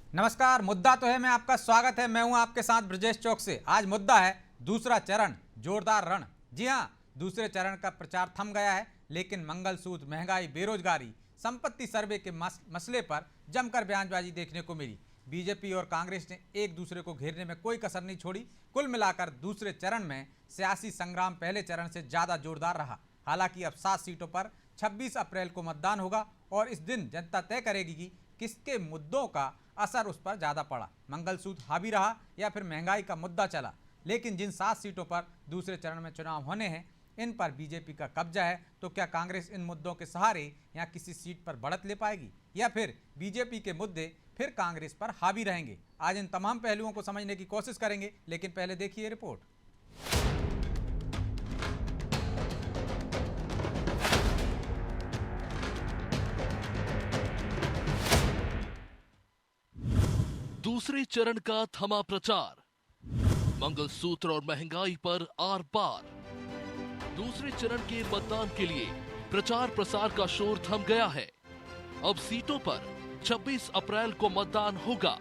नमस्कार। मुद्दा तो है मैं आपका स्वागत है। मैं हूं आपके साथ ब्रजेश चौक से। आज मुद्दा है दूसरा चरण, जोरदार रण। जी हां, दूसरे चरण का प्रचार थम गया है, लेकिन मंगलसूत्र, महंगाई, बेरोजगारी, संपत्ति सर्वे के मसले पर जमकर बयानबाजी देखने को मिली। बीजेपी और कांग्रेस ने एक दूसरे को घेरने में कोई कसर नहीं छोड़ी। कुल मिलाकर दूसरे चरण में सियासी संग्राम पहले चरण से ज्यादा जोरदार रहा। हालांकि अब 7 सीटों पर 26 अप्रैल को मतदान होगा और इस दिन जनता तय करेगी कि किसके मुद्दों का असर उस पर ज्यादा पड़ा। मंगलसूत्र हावी रहा या फिर महंगाई का मुद्दा चला। लेकिन जिन 7 सीटों पर दूसरे चरण में चुनाव होने हैं, इन पर बीजेपी का कब्जा है। तो क्या कांग्रेस इन मुद्दों के सहारे या किसी सीट पर बढ़त ले पाएगी, या फिर बीजेपी के मुद्दे फिर कांग्रेस पर हावी रहेंगे? आज इन तमाम पहलुओं को समझने की कोशिश करेंगे, लेकिन पहले देखिए रिपोर्ट। दूसरे चरण का थमा प्रचार, मंगलसूत्र और महंगाई पर आर पार। दूसरे चरण के मतदान के लिए प्रचार प्रसार का शोर थम गया है। अब सीटों पर 26 अप्रैल को मतदान होगा,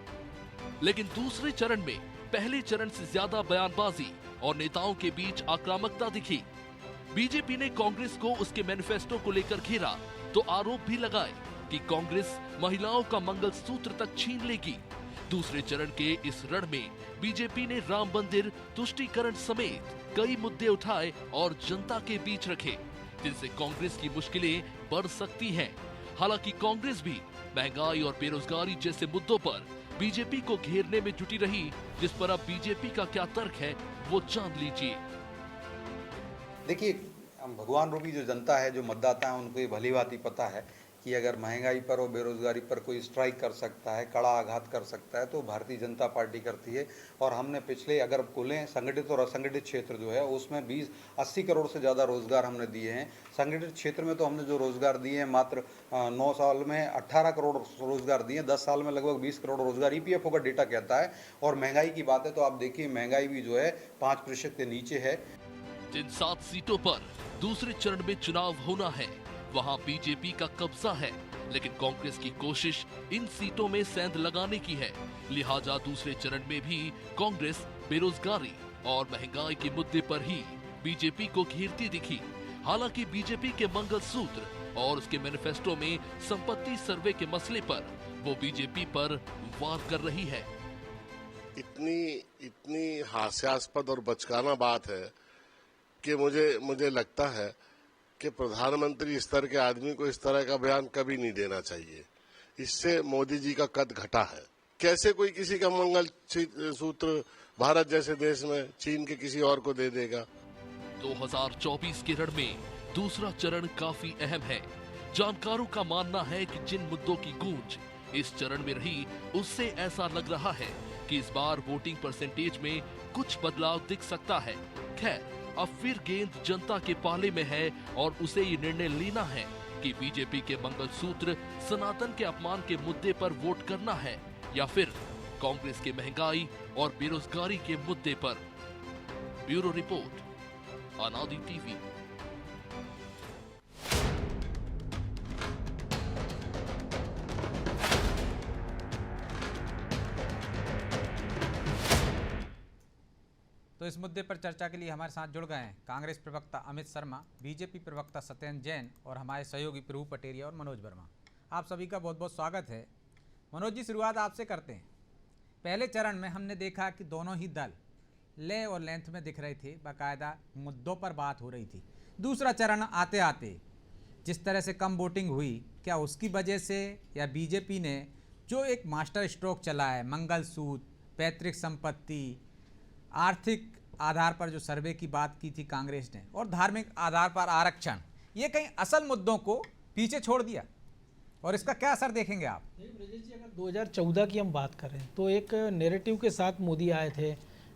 लेकिन दूसरे चरण में पहले चरण से ज्यादा बयानबाजी और नेताओं के बीच आक्रामकता दिखी। बीजेपी ने कांग्रेस को उसके मैनिफेस्टो को लेकर घेरा तो आरोप भी लगाए कि कांग्रेस महिलाओं का मंगलसूत्र तक छीन लेगी। दूसरे चरण के इस रण में बीजेपी ने राम मंदिर तुष्टीकरण समेत कई मुद्दे उठाए और जनता के बीच रखे, जिनसे कांग्रेस की मुश्किलें बढ़ सकती हैं। हालांकि कांग्रेस भी महंगाई और बेरोजगारी जैसे मुद्दों पर बीजेपी को घेरने में जुटी रही, जिस पर अब बीजेपी का क्या तर्क है वो जान लीजिए। देखिए, भगवान रूपी जो जनता है, जो मतदाता है, उनको ये भली भांति पता है कि अगर महंगाई पर और बेरोजगारी पर कोई स्ट्राइक कर सकता है, कड़ा आघात कर सकता है, तो भारतीय जनता पार्टी करती है। और हमने पिछले अगर खोलें संगठित और असंगठित क्षेत्र जो है उसमें 20-80 करोड़ से ज़्यादा रोजगार हमने दिए हैं। संगठित क्षेत्र में तो हमने जो रोजगार दिए हैं मात्र 9 साल में 18 करोड़ रोजगार दिए, 10 साल में लगभग 20 करोड़ रोजगार ईपीएफओ का डेटा कहता है। और महंगाई की बात है तो आप देखिए, महंगाई भी जो है 5% के नीचे है। जिन 7 सीटों पर दूसरे चरण में चुनाव होना है, वहां बीजेपी का कब्जा है, लेकिन कांग्रेस की कोशिश इन सीटों में सेंध लगाने की है। लिहाजा दूसरे चरण में भी कांग्रेस बेरोजगारी और महंगाई के मुद्दे पर ही बीजेपी को घेरती दिखी। हालांकि बीजेपी के मंगलसूत्र और उसके मैनिफेस्टो में संपत्ति सर्वे के मसले पर वो बीजेपी पर वार कर रही है। इतनी हास्यास्पद और बचकाना बात है कि मुझे लगता है कि प्रधानमंत्री स्तर के आदमी को इस तरह का बयान कभी नहीं देना चाहिए। इससे मोदी जी का कद घटा है। कैसे कोई किसी का मंगल सूत्र भारत जैसे देश में छीन के किसी और को दे देगा? 2024 के रण में दूसरा चरण काफी अहम है। जानकारों का मानना है कि जिन मुद्दों की गूंज इस चरण में रही, उससे ऐसा लग रहा है कि इस बार वोटिंग परसेंटेज में कुछ बदलाव दिख सकता है। खैर, अब फिर गेंद जनता के पाले में है और उसे ये निर्णय लेना है कि बीजेपी के मंगलसूत्र, सनातन के अपमान के मुद्दे पर वोट करना है या फिर कांग्रेस के महंगाई और बेरोजगारी के मुद्दे पर। ब्यूरो रिपोर्ट, अनादि टीवी। तो इस मुद्दे पर चर्चा के लिए हमारे साथ जुड़ गए हैं कांग्रेस प्रवक्ता अमित शर्मा, बीजेपी प्रवक्ता सत्येंद्र जैन और हमारे सहयोगी प्रभु पटेरिया और मनोज वर्मा। आप सभी का बहुत बहुत स्वागत है। मनोज जी, शुरुआत आपसे करते हैं। पहले चरण में हमने देखा कि दोनों ही दल ले और लेंथ में दिख रहे थे, बाकायदा मुद्दों पर बात हो रही थी। दूसरा चरण आते आते जिस तरह से कम वोटिंग हुई, क्या उसकी वजह से या बीजेपी ने जो एक मास्टर स्ट्रोक चला है, मंगलसूत्र, पैतृक संपत्ति, आर्थिक आधार पर जो सर्वे की बात की थी कांग्रेस ने, और धार्मिक आधार पर आरक्षण, ये कहीं असल मुद्दों को पीछे छोड़ दिया? और इसका क्या असर देखेंगे आप? ब्रजेश जी, अगर 2014 की हम बात करें तो एक नैरेटिव के साथ मोदी आए थे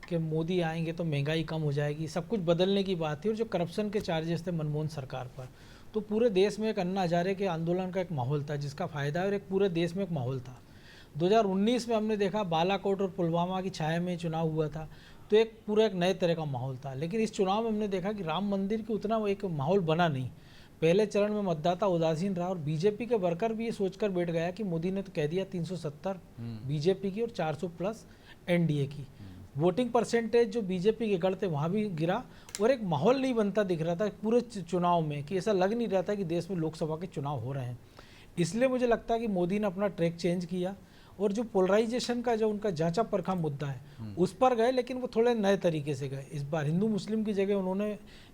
कि मोदी आएंगे तो महंगाई कम हो जाएगी, सब कुछ बदलने की बात थी। और जो करप्शन के चार्जेस थे मनमोहन सरकार पर, तो पूरे देश में एक अन्ना हजारे के आंदोलन का एक माहौल था जिसका फायदा है, और एक पूरे देश में एक माहौल था। 2019 में हमने देखा बालाकोट और पुलवामा की छाया में चुनाव हुआ था, तो एक पूरा एक नए तरह का माहौल था। लेकिन इस चुनाव में हमने देखा कि राम मंदिर की उतना एक माहौल बना नहीं। पहले चरण में मतदाता उदासीन रहा और बीजेपी के वर्कर भी ये सोचकर बैठ गया कि मोदी ने तो कह दिया 370 बीजेपी की और 400 प्लस एनडीए की। वोटिंग परसेंटेज जो बीजेपी के गढ़ थे वहाँ भी गिरा और एक माहौल नहीं बनता दिख रहा था पूरे चुनाव में, कि ऐसा लग नहीं रहा था कि देश में लोकसभा के चुनाव हो रहे हैं। इसलिए मुझे लगता है कि मोदी ने अपना ट्रैक चेंज किया और जो पोलराइजेशन का जो उनका जांचा परखा मुद्दा है उस पर गए, लेकिन वो थोड़े नए तरीके से गए। इस बार हिंदू मुस्लिम की जगह उन्होंने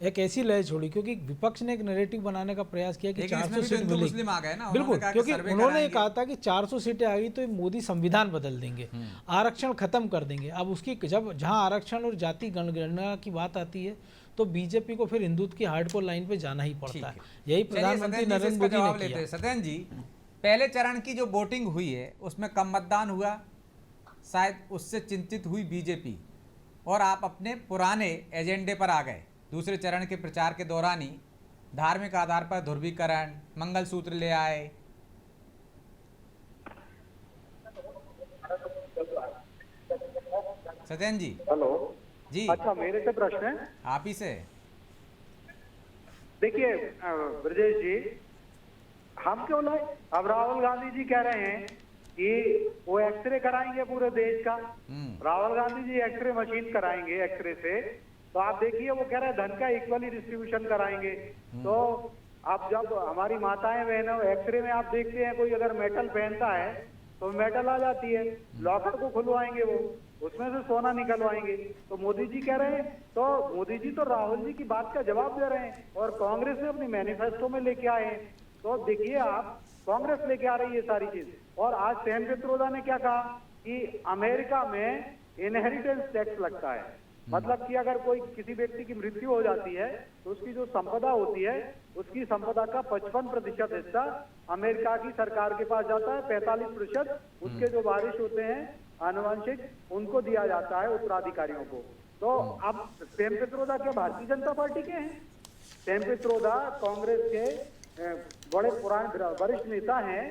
एक ऐसी लय छोड़ी, क्योंकि विपक्ष ने एक नैरेटिव बनाने का प्रयास किया कि 400 सीट मिलेगी। मुस्लिम आ गए ना, बिल्कुल, क्योंकि उन्होंने कहा था कि 400 सीटें आ गई तो मोदी संविधान बदल देंगे, आरक्षण खत्म कर देंगे। अब उसकी जब जहां आरक्षण और जाति गणना की बात आती है तो बीजेपी को फिर हिंदुत्व की हार्डकोर लाइन पे जाना ही पड़ता है। यही प्रधानमंत्री नरेंद्र मोदी ने किया। सत्येंद्र जी, पहले चरण की जो वोटिंग हुई है उसमें कम मतदान हुआ, शायद उससे चिंतित हुई बीजेपी और आप अपने पुराने एजेंडे पर आ गए। दूसरे चरण के प्रचार के दौरान ही धार्मिक आधार पर ध्रुवीकरण, मंगलसूत्र ले आए। सत्येंद्र जी। हेलो जी। अच्छा, मेरे से प्रश्न है, आप ही से। देखिए ब्रजेश जी, हम क्यों लाए? अब राहुल गांधी जी कह रहे हैं कि वो एक्सरे कराएंगे पूरे देश का। राहुल गांधी जी एक्सरे मशीन कराएंगे, एक्सरे से तो आप देखिए वो कह रहे हैं धन का इक्वली डिस्ट्रीब्यूशन कराएंगे। तो अब जब हमारी माताएं बहनों एक्सरे में आप देखते हैं कोई अगर मेटल पहनता है तो मेटल आ जाती है, लॉकर को खुलवाएंगे वो, उसमें से सोना निकलवाएंगे। तो मोदी जी कह रहे हैं, तो मोदी जी तो राहुल जी की बात का जवाब दे रहे हैं और कांग्रेस ने अपनी मैनिफेस्टो में लेके आए हैं। तो देखिए आप, कांग्रेस लेके आ रही है सारी चीज। और आज सैम पित्रोदा ने क्या कहा कि अमेरिका में इनहेरिटेंस टैक्स लगता है, मतलब कि अगर कोई किसी व्यक्ति की मृत्यु हो जाती है तो उसकी जो संपदा होती है उसकी संपदा का 55% हिस्सा अमेरिका की सरकार के पास जाता है, 45% उसके जो वारिस होते हैं आनुवंशिक उनको दिया जाता है, उत्तराधिकारियों को। तो अब सैम पित्रोदा क्या भारतीय जनता पार्टी के हैं? सैम पित्रोदा कांग्रेस के बड़े पुराने वरिष्ठ नेता हैं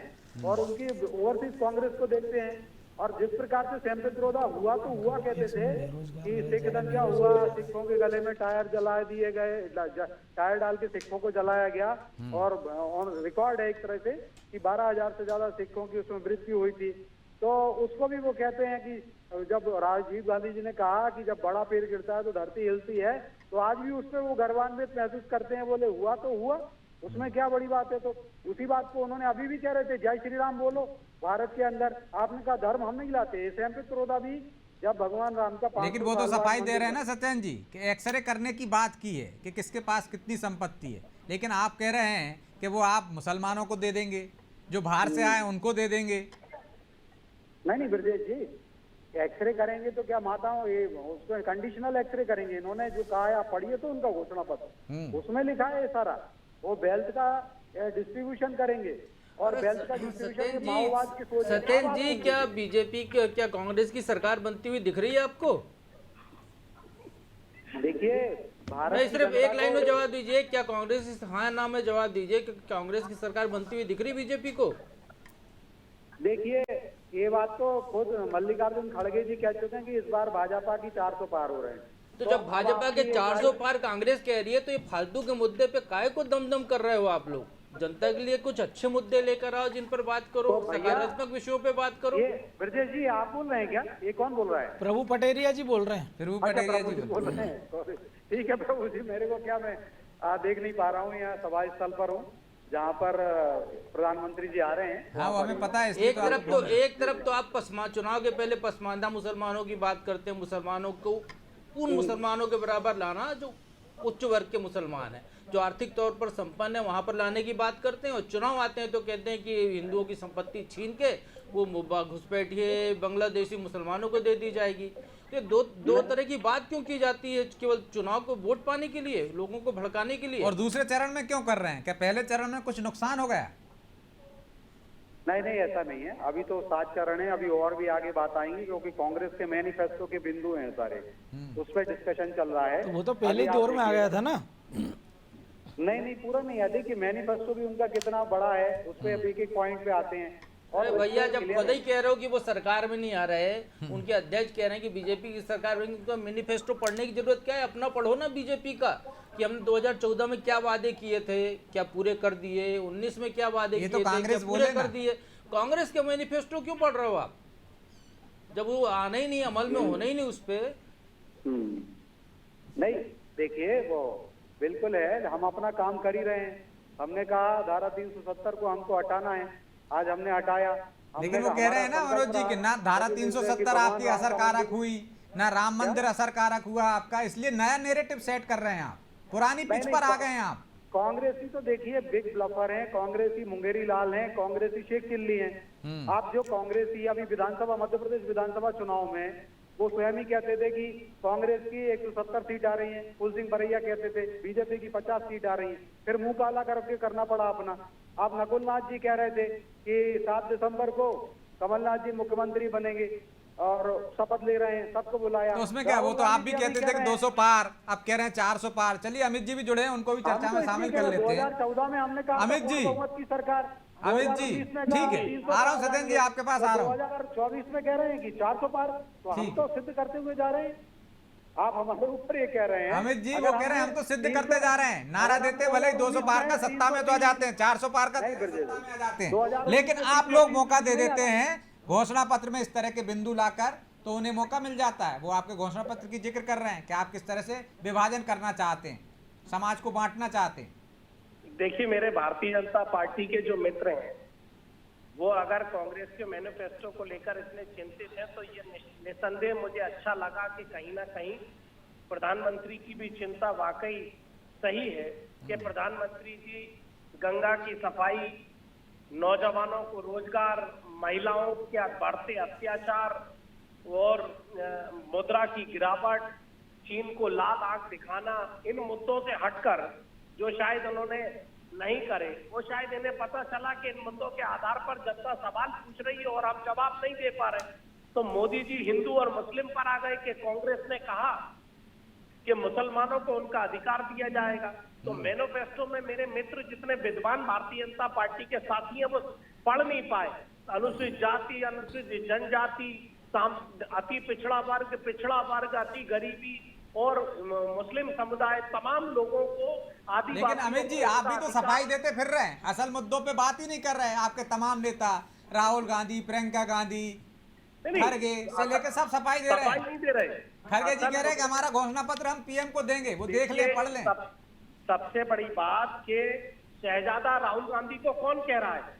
और उनकी ओवरसीज कांग्रेस को देखते हैं। और जिस प्रकार से सैम पित्रोदा हुआ तो हुआ कहते थे कि सिख दंगा हुआ, सिखों के गले में टायर जला दिए गए, टायर डाल के सिखों को जलाया गया और रिकॉर्ड है एक तरह से कि 12,000 से ज्यादा सिखों की उसमें मृत्यु हुई थी। तो उसको भी वो कहते हैं कि जब राजीव गांधी जी ने कहा कि जब बड़ा पेड़ गिरता है तो धरती हिलती है, तो आज भी उस पर वो गर्वान्वित महसूस करते हैं, बोले हुआ तो हुआ, उसमें क्या बड़ी बात है। तो उसी बात को उन्होंने अभी भी कह रहे थे, जय श्री राम बोलो भारत के अंदर। आपने कहा धर्म हम नहीं लाते, सैम पित्रोदा भी जब भगवान राम का, लेकिन वो तो सफाई दे रहे हैं ना सत्येंद्र जी कि एक्सरे करने की बात की है कि किसके पास कितनी संपत्ति है, लेकिन आप कह रहे हैं कि वो आप मुसलमानों को दे देंगे, जो बाहर से आए उनको दे देंगे। नहीं ब्रजेश जी, एक्सरे करेंगे तो क्या माताओं, ये उसमें कंडीशनल एक्सरे करेंगे। इन्होंने जो कहा है आप पढ़िए तो उनका घोषणा पत्र, उसमें लिखा है सारा, वो वेल्थ का डिस्ट्रीब्यूशन करेंगे और वेल्थ का डिस्ट्रीब्यूशन माओवाद की सोच। सत्येंद्र जी, क्या बीजेपी क्या कांग्रेस की सरकार बनती हुई दिख रही है आपको? देखिए भारत, नहीं, सिर्फ एक लाइन में जवाब दीजिए, क्या कांग्रेस, हाँ ना में जवाब दीजिए कि कांग्रेस की सरकार बनती हुई दिख रही बीजेपी को? देखिए ये बात तो खुद मल्लिकार्जुन खड़गे जी कह चुके हैं कि इस बार भाजपा की 400 पार हो रहे हैं। तो जब भाजपा के 400 पार कांग्रेस कह रही है तो ये फालतू के मुद्दे पे काहे को दमदम कर रहे हो आप लोग? जनता के लिए कुछ अच्छे मुद्दे लेकर आओ जिन पर बात करो, सकारात्मक विषयों पे बात करो। ये ब्रजेश जी आप बोल रहे हैं क्या? ये कौन बोल रहा है? प्रभु पटेरिया जी बोल रहे हैं। प्रभु अच्छा, पटेरिया प्रभु जी जी बोल रहे हैं, ठीक है प्रभु जी, मेरे को क्या, मैं देख नहीं पा रहा हूँ, यहाँ सभा स्थल पर हूँ जहाँ पर प्रधानमंत्री जी आ रहे हैं। हाँ, वो हमें पता है। एक तरफ तो आप चुनाव के पहले पसमानदा मुसलमानों की बात करते हैं, मुसलमानों को उन मुसलमानों के बराबर लाना जो उच्च वर्ग के मुसलमान हैं, जो आर्थिक तौर पर संपन्न है, वहां पर लाने की बात करते हैं। और चुनाव आते हैं तो कहते हैं कि हिंदुओं की संपत्ति छीन के वो घुसपैठिए बांग्लादेशी मुसलमानों को दे दी जाएगी। तो दो तरह की बात क्यों की जाती है? केवल चुनाव को वोट पाने के लिए, लोगों को भड़काने के लिए? और दूसरे चरण में क्यों कर रहे हैं? क्या पहले चरण में कुछ नुकसान हो गया? नहीं ऐसा नहीं है, अभी तो 7 चरण है, अभी और भी आगे बात आएंगी क्योंकि कांग्रेस के मैनिफेस्टो के बिंदु हैं सारे, उस पर डिस्कशन चल रहा है। तो वो तो पहले ही दौर में आ गया था ना। नहीं पूरा नहीं है, देखिए मैनिफेस्टो भी उनका कितना बड़ा है, उस पर अभी एक पॉइंट पे आते हैं। अरे भैया, जब खुद ही कह रहे हो कि वो सरकार में नहीं आ रहे, उनके अध्यक्ष कह रहे हैं कि बीजेपी की सरकार में, तो मैनिफेस्टो पढ़ने की जरूरत क्या है? अपना पढ़ो ना बीजेपी का, कि हमने 2014 में क्या वादे किए थे, क्या पूरे कर दिए, 19 में क्या वादे ये किए तो थे, कांग्रेस क्या पूरे बोले कर ना। दिए। कांग्रेस के मैनिफेस्टो क्यों पढ़ रहे हो आप, जब वो आना ही नहीं, अमल में होना ही नहीं उस पे। नहीं, देखिए वो बिल्कुल है, हम अपना काम कर ही रहे हैं। हमने कहा धारा 370 को हमको हटाना है, आज हमने हटाया। लेकिन वो कह रहे हैं ना मनोज जी कि ना धारा 370 आपकी असरकारक हुई, ना राम मंदिर असरकारक हुआ आपका, इसलिए नया नेरेटिव सेट कर रहे हैं आप, पुरानी पिच पर आ गए हैं आप। कांग्रेसी तो देखिए बिग ब्लफर हैं, कांग्रेसी मुंगेरी लाल हैं, कांग्रेसी शेख चिल्ली हैं। आप जो कांग्रेसी अभी विधानसभा, मध्य प्रदेश विधानसभा चुनाव में वो स्वयं ही कहते थे कि कांग्रेस की 170 सीट आ रही है, फूल सिंह बरैया कहते थे बीजेपी की 50 सीट आ रही है, फिर मुंह काला करके करना पड़ा अपना। आप नकुलनाथ जी कह रहे थे कि 7 दिसंबर को कमलनाथ जी मुख्यमंत्री बनेंगे और शपथ ले रहे हैं, सबको बुलाया। तो उसमें क्या, वो तो आप भी कहते थे कि 200 पार, अब कह रहे हैं 400 पार। चलिए अमित जी भी जुड़े हैं, उनको भी चर्चा में शामिल कर लेते हैं। 2014 में हमने कहा अमित जी, बहुमत की सरकार, अमित जी ठीक है, आ रहा हूँ सत्येंद्र जी आपके पास आ रहा हूँ। 2024 में कह रहे हैं कि 400 पार, तो हम तो सिद्ध करते हुए जा रहे हैं। आप हमारे ऊपर ये कह रहे हैं। अमित जी वो कह रहे हैं हम तो सिद्ध करते जा रहे हैं, नारा देते भले ही 200 पार का, सत्ता में तो आ जाते हैं, 400 पार का सत्ता में आ जाते हैं। लेकिन आप लोग मौका दे देते हैं घोषणा पत्र में इस तरह के बिंदु लाकर, तो उन्हें मौका मिल जाता है। वो आपके घोषणा पत्र की जिक्र कर रहे हैं कि आप किस तरह से विभाजन करना चाहते हैं, समाज को बांटना चाहते हैं। देखिए, मेरे भारतीय जनता पार्टी के जो मित्र हैं वो अगर कांग्रेस के मैनिफेस्टो को लेकर इतने चिंतित हैं, तो ये निसंदेह मुझे अच्छा लगा कि कहीं ना कहीं प्रधानमंत्री की भी चिंता वाकई सही है कि प्रधानमंत्री जी गंगा की सफाई, नौजवानों को रोजगार, महिलाओं के बढ़ते अत्याचार और मुद्रा की गिरावट, चीन को लाल आंख दिखाना, इन मुद्दों से हटकर जो शायद उन्होंने नहीं करे, वो शायद इन्हें पता चला कि इन मुद्दों के आधार पर जनता सवाल पूछ रही है और हम जवाब नहीं दे पा रहे। तो मोदी जी हिंदू और मुस्लिम पर आ गए कि कांग्रेस ने कहा कि मुसलमानों को उनका अधिकार दिया जाएगा। तो मैनिफेस्टो में मेरे मित्र जितने विद्वान भारतीय जनता पार्टी के साथी हैं वो पढ़ नहीं पाए। अनुसूचित जाति, अनुसूचित जनजाति, अति पिछड़ा वर्ग, अति गरीबी और मुस्लिम समुदाय, तमाम लोगों को आदिवासी। लेकिन अमित जी आप भी तो सफाई देते फिर रहे हैं, असल मुद्दों पे बात ही नहीं कर रहे हैं। आपके तमाम नेता राहुल गांधी, प्रियंका गांधी, खड़गे से लेकर सब सफाई दे रहे हैं। नहीं दे रहे। खड़गे जी कह रहे हैं कि हमारा घोषणा पत्र हम पीएम को देंगे, वो देख ले, पढ़ लें। सबसे बड़ी बात कि शहजादा राहुल गांधी को कौन कह रहा है?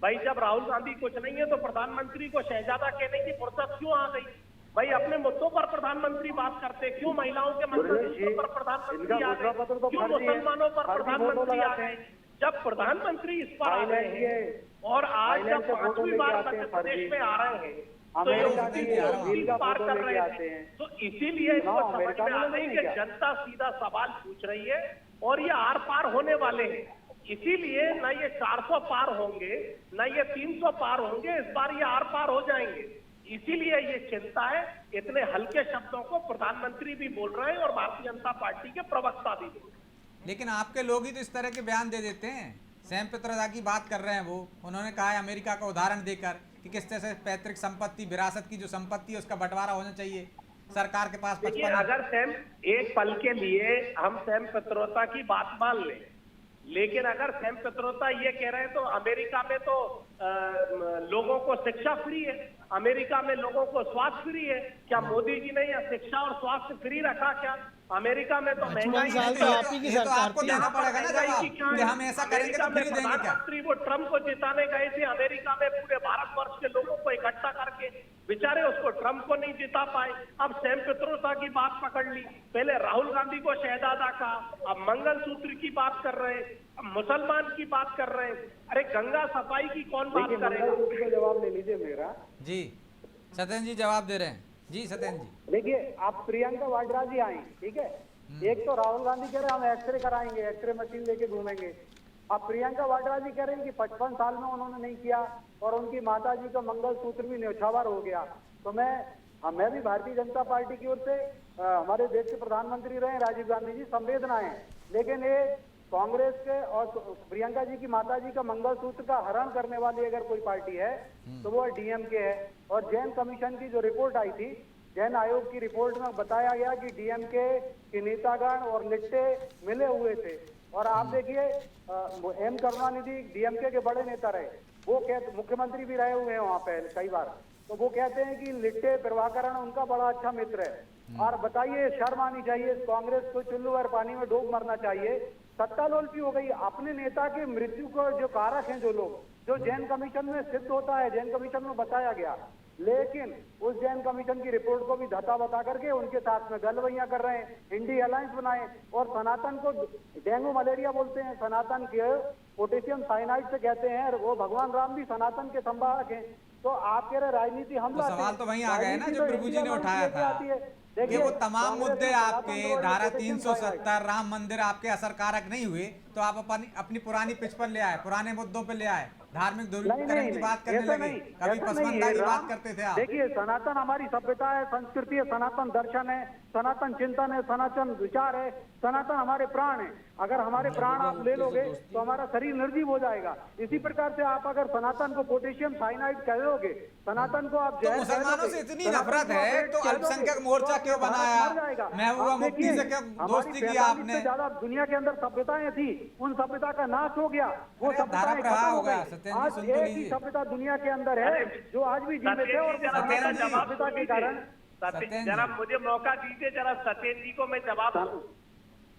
भाई जब राहुल गांधी कुछ नहीं है तो प्रधानमंत्री को शहजादा कहने की फुर्सत क्यों आ गई? भाई अपने मुद्दों पर प्रधानमंत्री बात करते, क्यों महिलाओं के मुद्दों पर प्रधानमंत्री आ गए, क्यों मुसलमानों पर प्रधानमंत्री आ गए? जब प्रधानमंत्री इस पर आ गए हैं और आज जब 5वीं बार मध्य प्रदेश में आ रहे हैं तो ये पार कर रहे हैं। तो इसीलिए इसको समझ में आ रही कि जनता सीधा सवाल पूछ रही है और ये आर पार होने वाले हैं। इसीलिए न ये 400 पार होंगे, न ये 300 पार होंगे, इस बार ये आर पार हो जाएंगे। इसीलिए ये चिंता है। इतने हल्के शब्दों को प्रधानमंत्री भी बोल रहे हैं और भारतीय जनता पार्टी के प्रवक्ता भी बोल रहे हैं। लेकिन आपके लोग ही तो इस तरह के बयान दे देते हैं। सैम पित्रोदा की बात कर रहे हैं, वो उन्होंने कहा है अमेरिका का उदाहरण देकर कि किस तरह से पैतृक संपत्ति, विरासत की जो संपत्ति है उसका बंटवारा होना चाहिए, सरकार के पास 55। अगर सैम एक पल के लिए हम सैम पित्रोदा की बात मान लें, लेकिन अगर सैम पित्रोदा ये कह रहे हैं तो अमेरिका में तो लोगों को शिक्षा फ्री है, अमेरिका में लोगों को स्वास्थ्य फ्री है। क्या मोदी जी ने यह शिक्षा और स्वास्थ्य फ्री रखा? क्या अमेरिका में तो महंगाई तो आपको देना पड़ेगा ना जवाब कि हम ऐसा करेंगे तो फ्री देंगे क्या? प्रधानमंत्री वो ट्रम्प को जिताने गए थे अमेरिका में, पूरे भारतवर्ष के लोगों को इकट्ठा करके, बेचारे उसको ट्रम्प को नहीं जिता पाए। अब सैम पित्रोदा की बात पकड़ ली, पहले राहुल गांधी को शहजादा का, अब मंगलसूत्र की बात कर रहे, अब मुसलमान की बात कर रहे। अरे गंगा सफाई की कौन बात करेगा? जवाब ले लीजिए मेरा। जी सत्येंद्र जी जवाब दे रहे हैं। जी सत्येंद्र जी देखिए, आप प्रियंका वाड्रा जी आई, ठीक है, एक तो राहुल गांधी कह रहे हैं हम एक्सरे कराएंगे, एक्सरे मशीन लेके घूमेंगे। अब प्रियंका वाड्रा जी कह रहे हैं कि 55 साल में उन्होंने नहीं किया और उनकी माता जी का मंगलसूत्र भी न्यौछावर हो गया। तो मैं भी भारतीय जनता पार्टी की ओर से, हमारे देश के प्रधानमंत्री रहे राजीव गांधी जी, संवेदना है, लेकिन ये कांग्रेस के और प्रियंका जी की माता जी का मंगलसूत्र का हरण करने वाली अगर कोई पार्टी है तो वो डीएमके है। और जैन कमीशन की जो रिपोर्ट आई थी, जैन आयोग की रिपोर्ट में बताया गया कि डीएमके के नेतागण और लिट्टे मिले हुए थे। और आप देखिए एम करुणानिधि डीएमके के बड़े नेता रहे, वो मुख्यमंत्री भी रहे हुए हैं वहां पे कई बार, तो वो कहते हैं कि लिट्टे प्रभाकरण उनका बड़ा अच्छा मित्र है। और बताइए, शर्म आनी चाहिए, कांग्रेस को चुल्लू और पानी में डूब मरना चाहिए। सत्ता लोलपी हो गई, अपने नेता की मृत्यु को जो कारक हैं, जो लोग, जो जैन कमीशन में सिद्ध होता है, जैन कमीशन में बताया गया, लेकिन उस जैन कमीशन की रिपोर्ट को भी धता बता करके उनके साथ में गलवैयां कर रहे हैं, इंडी अलायंस बनाए और सनातन को डेंगू मलेरिया बोलते हैं, सनातन के पोटेशियम साइनाइड से कहते हैं, और वो भगवान राम भी सनातन के संवाहक हैं। तो आप कह रहे राजनीति हम लाते हैं, सवाल तो वहीं आ गए ना जो प्रभु जी ने उठाया था। ये देखिए, वो तमाम कांग्रेस मुद्दे ने आपके सनातन धारा को 370 राम मंदिर आपके असरकारक नहीं हुए, तो आप अपनी पुरानी पिच पर ले आए, पुराने मुद्दों पे ले आए, धार्मिक ध्रुवीकरण की बात करने लगे, कभी पसमंदा की बात करते थे आप। देखिए, सनातन हमारी सभ्यता है, संस्कृति है, सनातन दर्शन है, सनातन चिंतन है, सनातन विचार है, सनातन हमारे प्राण है। अगर हमारे प्राण आप ले लोगे तो हमारा शरीर निर्जीव हो जाएगा। इसी प्रकार से आप अगर सनातन को पोटेशियम साइनाइड कह दोगे, सनातन को आप तो मुसलमानों से इतनी नफरत है तो अल्पसंख्यक मोर्चा क्यों बनाया, महबूबा मुफ्ती से क्यों दोस्ती की आपने? ज्यादा दुनिया के अंदर सभ्यताएं थी, उन सभ्यता का नाश हो गया, वो सभ्यताएं खत्म हो गई। आज एक ही सभ्यता दुनिया के अंदर है जो आज भी जीवित है, और सभ्यता के कारण। जरा मुझे मौका दीजिए, जरा सत्येंद्र जी को मैं जवाब दूं।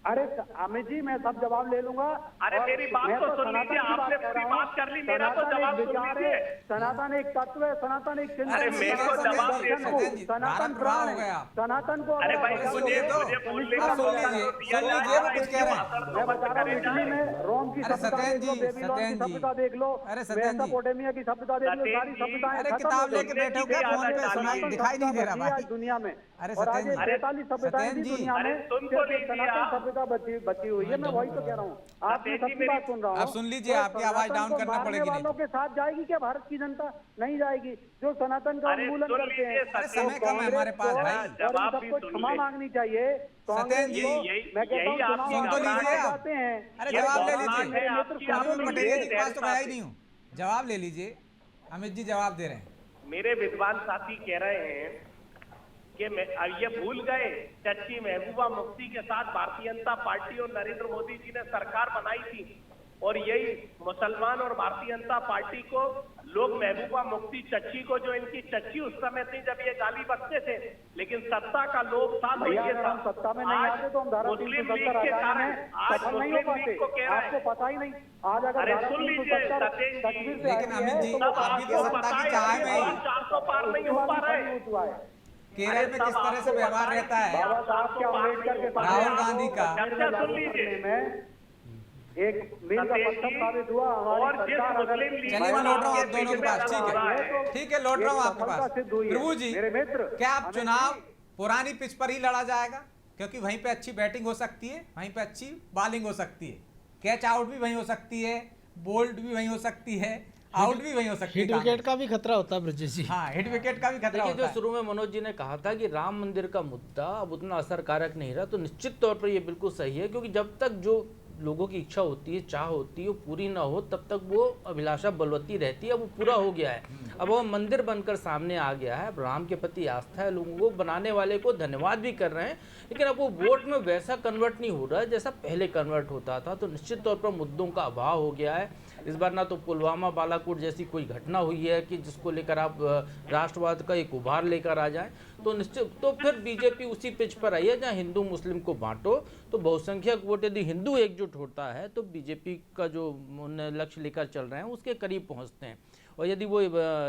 अरे अमित जी, मैं सब जवाब ले लूंगा। अरे मेरी बात तो सुन लीजिए, आपने पूरी बात कर ली, मेरा तो जवाब सुन लीजिए। सनातन एक तत्व है, सनातन एक चिंतन है, अरे मेरे को जवाब दे दो। सनातन प्राण है, सनातन को अरे भाई मुझे बोलने का सुन लीजिए वो कुछ कह रहे हैं। मैं बता रहा हूँ, इटली में रोम की सभ्यता देख लो, बेबीलोन की सभ्यता देख लो, मेसोपोटामिया की सभ्यता देख लो, सारी सभ्यताएं अरे किताब लेके बैठे हो क्या, फोन पे सुनाई दिखाई नहीं दे रहा भाई दुनिया में। अरे और आज सत्येंद्र 43 सभ्यताएं थी दुनिया में, सिर्फ सनातन सभ्यता बची हुई है। मैं वही तो कह रहा हूँ, आपकी सबकी बात सुन रहा हूँ। आप सुन लीजिए, आपकी आवाज डाउन करना पड़ेगी। वालों के साथ जाएगी क्या भारत की जनता? नहीं जाएगी। जो सनातन का उन्मूलन करते हैं, अरे समय कम है हमारे पास भाई, सबको क्षमा मांगनी चाहिए। सत्येंद्र जी, मैं कहता हूँ सुन तो लीजिए आप। जाते हैं। अरे जवाब ले लीजिए, मित्र पटेल जी के पास तो गया ही नहीं हूँ, जवाब ले लीजिए। अमित जी जवाब दे रहे हैं। मेरे विद्वान साथी कह रहे हैं कि ये भूल गए, चच्ची महबूबा मुफ्ती के साथ भारतीय जनता पार्टी और नरेंद्र मोदी जी ने सरकार बनाई थी, और यही मुसलमान और भारतीय जनता पार्टी को लोग महबूबा मुफ्ती चच्ची को, जो इनकी चच्ची उस समय थी जब ये गाली बकते थे, लेकिन सत्ता का लोभ था तो ये सत्ता में नहीं आते तो हम धारा 370 हटाने में सफल नहीं हो पाते। आपको पता ही नहीं। आज अगर धारा 370 तकबीर से लेकिन अमित जी अभी तो सत्ता की चाह में 400 पार नहीं हो पा रहे। केरल में किस तरह से व्यवहार रहता है राहुल गांधी का, एक मील का पत्थर साबित हुआ। हमारी सरकार अगर चलिए मैं लौट रहा हूँ आप दोनों के पास, ठीक है लौट रहा हूँ आपके पास। प्रभु जी, मेरे मित्र, क्या आप चुनाव पुरानी पिच पर ही लड़ा जाएगा, क्योंकि वहीं पे अच्छी बैटिंग हो सकती है, वहीं पे अच्छी बॉलिंग हो सकती है, कैच आउट भी वहीं हो सकती है, बोल्ड भी वहीं हो सकती है, आउट भी वहीं हो सकती है, हिट विकेट का भी खतरा होता है ब्रजेश जी। हाँ, हिट विकेट का भी खतरा देखिए, होता जो है। शुरू में मनोज जी ने कहा था कि राम मंदिर का मुद्दा अब उतना असरकारक नहीं रहा, तो निश्चित तौर पर ये बिल्कुल सही है, क्योंकि जब तक जो लोगों की इच्छा होती है, चाह होती है, वो पूरी ना हो तब तक वो अभिलाषा बलवती रहती है। वो पूरा हो गया है, अब वो मंदिर बनकर सामने आ गया है, अब राम के प्रति आस्था है लोगों को, बनाने वाले को धन्यवाद भी कर रहे हैं, लेकिन अब वो वोट में वैसा कन्वर्ट नहीं हो रहा है जैसा पहले कन्वर्ट होता था। तो निश्चित तौर पर मुद्दों का अभाव हो गया है। इस बार ना तो पुलवामा बालाकोट जैसी कोई घटना हुई है कि जिसको लेकर आप राष्ट्रवाद का एक उभार लेकर आ जाएं, तो निश्चित तो फिर बीजेपी उसी पिच पर आई है जहां हिंदू मुस्लिम को बांटो, तो बहुसंख्यक वोट यदि हिंदू एकजुट होता है तो बीजेपी का जो लक्ष्य लेकर चल रहे हैं उसके करीब पहुंचते हैं। और यदि वो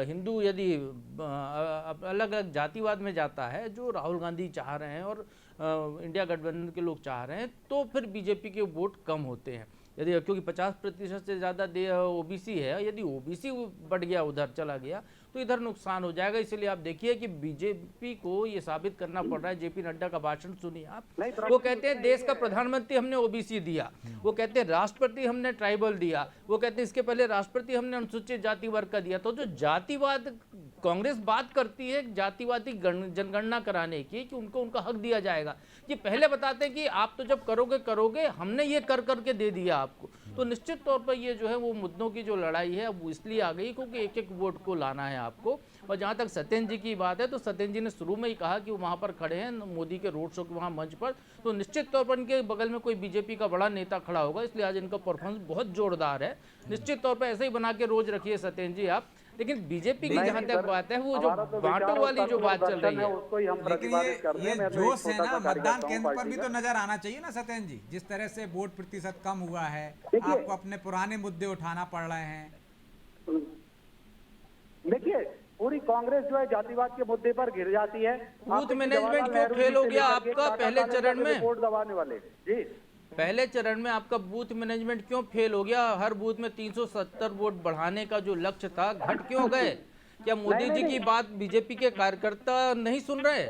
हिंदू यदि अलग अलग जातिवाद में जाता है, जो राहुल गांधी चाह रहे हैं और इंडिया गठबंधन के लोग चाह रहे हैं, तो फिर बीजेपी के वोट कम होते हैं। यदि क्योंकि 50% से ज़्यादा ओबीसी है, यदि ओबीसी बढ़ गया, उधर चला गया, तो इधर नुकसान हो जाएगा। इसलिए आप देखिए कि बीजेपी को ये साबित करना पड़ रहा है। जेपी नड्डा का भाषण सुनिए आप, वो कहते हैं देश का प्रधानमंत्री हमने ओबीसी दिया, वो कहते हैं राष्ट्रपति हमने ट्राइबल दिया, वो कहते हैं इसके पहले राष्ट्रपति हमने अनुसूचित जाति वर्ग का दिया। तो जो जातिवाद कांग्रेस बात करती है जातिवादी जनगणना कराने की, कि उनको उनका हक दिया जाएगा, कि पहले बताते हैं कि आप तो जब करोगे हमने ये कर करके दे दिया आपको, तो निश्चित तौर पर ये जो है वो मुद्दों की जो लड़ाई है वो इसलिए आ गई क्योंकि एक एक वोट को लाना है आपको। और जहाँ तक सत्येंद्र जी की बात है तो सत्येंद्र जी ने शुरू में ही कहा कि वो वहाँ पर खड़े हैं मोदी के रोड शो के वहाँ मंच पर, तो निश्चित तौर पर इनके बगल में कोई बीजेपी का बड़ा नेता खड़ा होगा, इसलिए आज इनका परफॉर्मेंस बहुत जोरदार है। निश्चित तौर पर ऐसे ही बना के रोज रखिए सत्येंद्र जी आप। लेकिन बीजेपी की जहाँ तक बात है वो जो बांटो वाली जो बात चल रही है, उसको ही हम लेकिन प्रतिपादित करते ये हैं। मैं तो जोश एक है छोटा ना सा मतदान कार्यकर्ता हूं केंद्र पर पार्टी भी तो का। नजर आना चाहिए ना सत्येंद्र जी, जिस तरह से वोट प्रतिशत कम हुआ है, देखिए- आपको अपने पुराने मुद्दे उठाना पड़ रहे हैं। देखिए पूरी कांग्रेस जो है जातिवाद के मुद्दे पर गिर जाती है। बूथ मैनेजमेंट क्यों फेल हो गया आपका पहले चरण में? वोट दबाने वाले जी, पहले चरण में आपका बूथ मैनेजमेंट क्यों फेल हो गया? हर बूथ में 370 वोट बढ़ाने का जो लक्ष्य था घट क्यों गए? क्या मोदी जी की बात बीजेपी के कार्यकर्ता नहीं सुन रहे?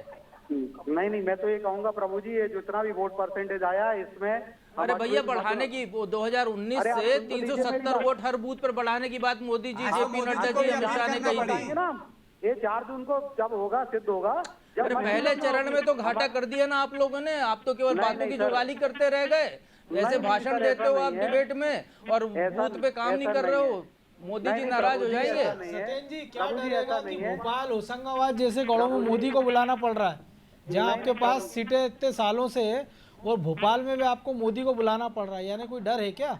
नहीं, मैं तो ये कहूंगा प्रभु जी, ये जितना भी वोट परसेंटेज आया है इसमें अरे भैया बढ़ाने की वो 2019 अरे आप से सुन तो लीजिए मेरी 370 बात। वोट हर बूथ पर बढ़ाने की बात मोदी जी, हाँ, जेपी मोदी नड्डा जी को जी, भी अमित शाह ने अपील करना कही थी। बताएंगे ना ये 4 जून को जब होगा, सिद्ध होगा। जब अरे पहले चरण में तो घाटा कर दिया ना आप लोगों ने, आप तो केवल बातों की जुगाली करते रह गए। जैसे भाषण देते हो आप डिबेट में और बूथ पे काम नहीं कर रहे हो, मोदी जी नाराज हो जाएंगे। सत्येंद्र जी क्या डरेगा कि भोपाल होशंगाबाद जैसे गढ़ों में मोदी को बुलाना पड़ रहा है, जहां आपके पास सीटें इतने सालों से है, और भोपाल में भी आपको मोदी को बुलाना पड़ रहा है, यानी कोई डर है क्या?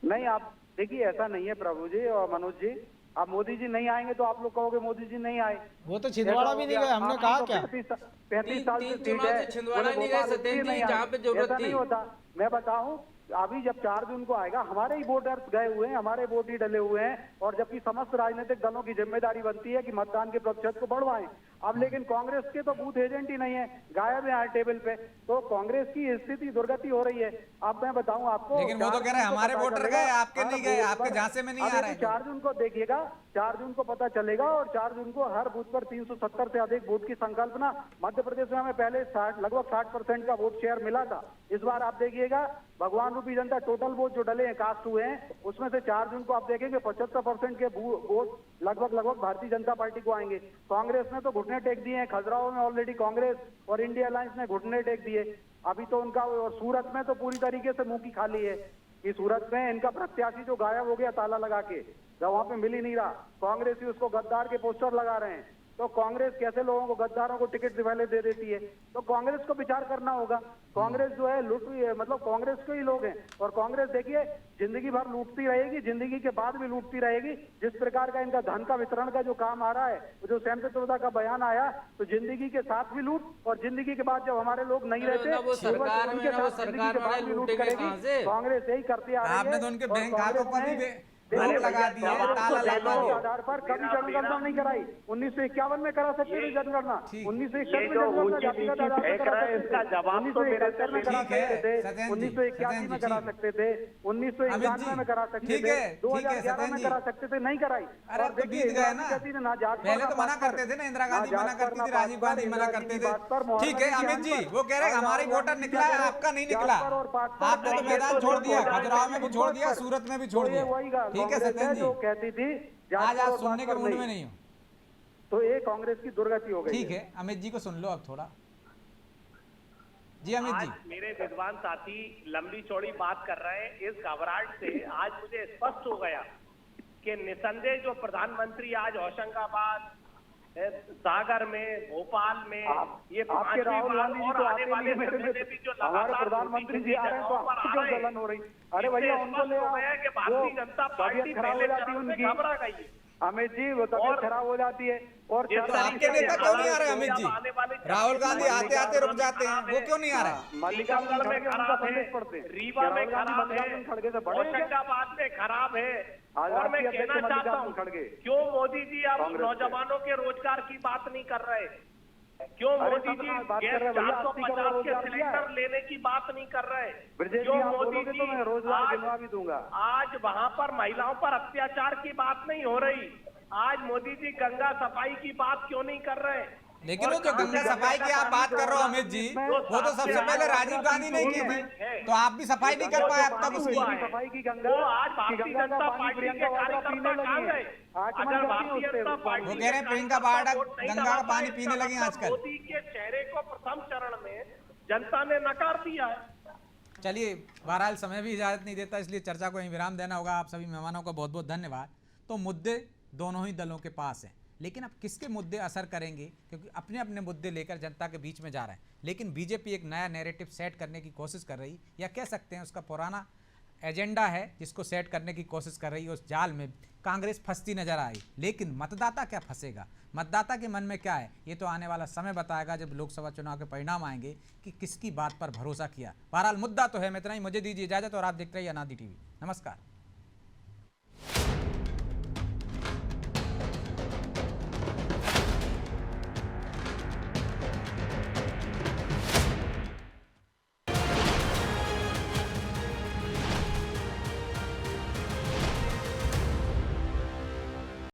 नहीं, आप देखिए ऐसा नहीं है प्रभु जी और मनोज जी। अब मोदी जी नहीं आएंगे तो आप लोग कहोगे मोदी जी नहीं आए। वो तो छिंदवाड़ा भी नहीं गए, हमने कहा क्या? 35 साल से तीन सीट चुनाव है, से छिंदवाड़ा नहीं गए बोले सत्येंद्र जी, नहीं आए। जहाँ पे जरूरत ऐसा थी। नहीं होता। मैं बताऊं अभी जब 4 जून को आएगा, हमारे ही वोटर्स गए हुए हैं, हमारे वोट ही डले हुए हैं, और जबकि समस्त राजनीतिक दलों की जिम्मेदारी बनती है कि मतदान के प्रतिशत को बढ़वाएं। अब लेकिन कांग्रेस के तो बूथ एजेंट ही नहीं है, गायब है टेबल पे, तो कांग्रेस की स्थिति दुर्गति हो रही है। अब मैं बताऊं आपको, लेकिन वो तो कह रहे हैं हमारे वोटर गए, आपके नहीं गए, आपके झांसे में नहीं आ रहे। 4 जून को देखिएगा, 4 जून को पता चलेगा, और 4 जून को हर बूथ पर 370 से अधिक वोट की संकल्पना। मध्य प्रदेश में हमें पहले लगभग 60% का वोट शेयर मिला था। इस बार आप देखिएगा भगवान रूपी जनता टोटल वोट जो डले हैं, कास्ट हुए हैं, उसमें से 4 जून को आप देखेंगे 75% के वोट लगभग भारतीय जनता पार्टी को आएंगे। कांग्रेस ने तो घुटने टेक दिए हैं, खजुराहो में ऑलरेडी कांग्रेस और इंडिया अलायंस ने घुटने टेक दिए। अभी तो उनका, और सूरत में तो पूरी तरीके से मुंह की खाली है कि सूरत में इनका प्रत्याशी जो गायब हो गया ताला लगा के, जब वहां पे मिल ही नहीं रहा, कांग्रेस ही उसको गद्दार के पोस्टर लगा रहे हैं। तो कांग्रेस कैसे लोगों को, गद्दारों को टिकट पहले दे देती है? तो कांग्रेस को विचार करना होगा। कांग्रेस जो है लूट, मतलब कांग्रेस के ही लोग हैं, और कांग्रेस देखिए जिंदगी भर लूटती रहेगी, जिंदगी के बाद भी लूटती रहेगी। जिस प्रकार का इनका धन का वितरण का जो काम आ रहा है, जो सैम पित्रोदा का बयान आया, तो जिंदगी के साथ भी लूट, और जिंदगी के बाद जब हमारे लोग नहीं रहते, वो सरकार में ना, वो सरकार वाले लूटेंगे कहां से? कांग्रेस यही करती आ रही है। आपने तो उनके और बैंक खातों पर भी कांग्रेस रोक लगा दी है, ताला लगा दिया। आधार पर कभी जनगणना नहीं कराई। 1951 में करा सकते थे जनगणना, 1961 में जनगणना जातिगत आधार पर करा सकते थे, 1971 में करा सकते थे, 1981 में करा सकते थे, 1991 में करा सकते थे, 2011 में करा सकते थे, नहीं कराई। अरे अब तो बीत गए ना, पहले तो मना करते थे ना, इंदिरा गांधी मना करती थी, राजीव गांधी मना करते थे। ठीक है अमित जी, वो कह रहे हैं हमारी वोटर निकला है, आपका नहीं निकला। आपने तो मैदान छोड़ दिया, खजुराहो में भी छोड़ दिया, सूरत में भी छोड़ दिया। ठीक है सत्येंद्र जो जी, कहती थी आज आप सुनने के मूड में नहीं हो, तो ये कांग्रेस की दुर्गति हो गई। ठीक है अमित जी को सुन लो अब थोड़ा। जी अमित जी, आज मेरे विद्वान साथी लंबी चौड़ी बात कर रहे हैं, इस घबराहट से आज मुझे स्पष्ट हो गया कि निसंदेह जो प्रधानमंत्री आज होशंगाबाद, सागर में, भोपाल में, ये आपके राहुल गांधी जी तो आने वाले समय में भी जो हमारे प्रधानमंत्री जी आ रहे हैं, तो आपको क्यों जलन हो रही? अरे भैया उनको ले आओ, कि भारतीय जनता पार्टी खराब हो जाती है उनकी। घबरा गई है अमित जी, वो तबियत खराब हो जाती है। और तो आपके नेता क्यों नहीं आ रहे अमित जी? राहुल गांधी आते आते रुक जाते हैं, वो क्यों नहीं आ रहे? मल्लिकार्जुन खड़गे उनका संदेश पढ़ते, रीवा में खराब है, खड़गे से बड़े होशंगाबाद में खराब है। और मैं राष्ट्रीय कहना अध्यक्ष चाहता मल्लिकार्जुन हूँ, खड़गे क्यों मोदी जी अब कांग्रेस के। नौजवानों के रोजगार की बात नहीं कर रहे? क्यों अरे मोदी सब जी बात कर गैस रहे हैं भैया, 450 के रोजगार दिया है। सिलेंडर लेने की बात नहीं कर रहे? ब्रजेश जी, क्यों आप मोदी बोलोगे जी तो मैं रोजगार आज- गिनवा भी दूंगा। आज वहाँ पर महिलाओं पर अत्याचार की बात नहीं हो रही? आज मोदी जी गंगा सफाई की बात क्यों नहीं कर रहे? लेकिन वो जो गंगा सफाई की आप बात कर रहे हो अमित जी, वो तो सबसे पहले राजीव गांधी ने की थी, तो आप भी सफाई नहीं कर पाए अब तक उसकी। सफाई की गंगा, वो आज भारतीय जनता पार्टी के कार्यकर्ता कहाँ गए? अगर भारतीय जनता पार्टी वो कह रहे हैं प्रियंका वाड्रा गंगा का पानी पीने लगी आजकल। मोदी के चेहरे को प्रथम चरण में जनता ने नकार दिया है। चलिए, बहरहाल समय भी इजाज़त नहीं देता, इसलिए चर्चा को यहीं विराम देना होगा। आप सभी मेहमानों का बहुत बहुत धन्यवाद। तो मुद्दे दोनों ही दलों के पास हैं, लेकिन अब किसके मुद्दे असर करेंगे, क्योंकि अपने अपने मुद्दे लेकर जनता के बीच में जा रहे हैं। लेकिन बीजेपी एक नया नैरेटिव सेट करने की कोशिश कर रही, या कह सकते हैं उसका पुराना एजेंडा है जिसको सेट करने की कोशिश कर रही है। उस जाल में कांग्रेस फंसती नजर आई, लेकिन मतदाता क्या फंसेगा, मतदाता के मन में क्या है, ये तो आने वाला समय बताएगा, जब लोकसभा चुनाव के परिणाम आएंगे कि किसकी बात पर भरोसा किया। बहरहाल मुद्दा तो है। मैं इतना ही, मुझे दीजिए इजाजत और आप देखते रहिए अनादि टीवी। नमस्कार।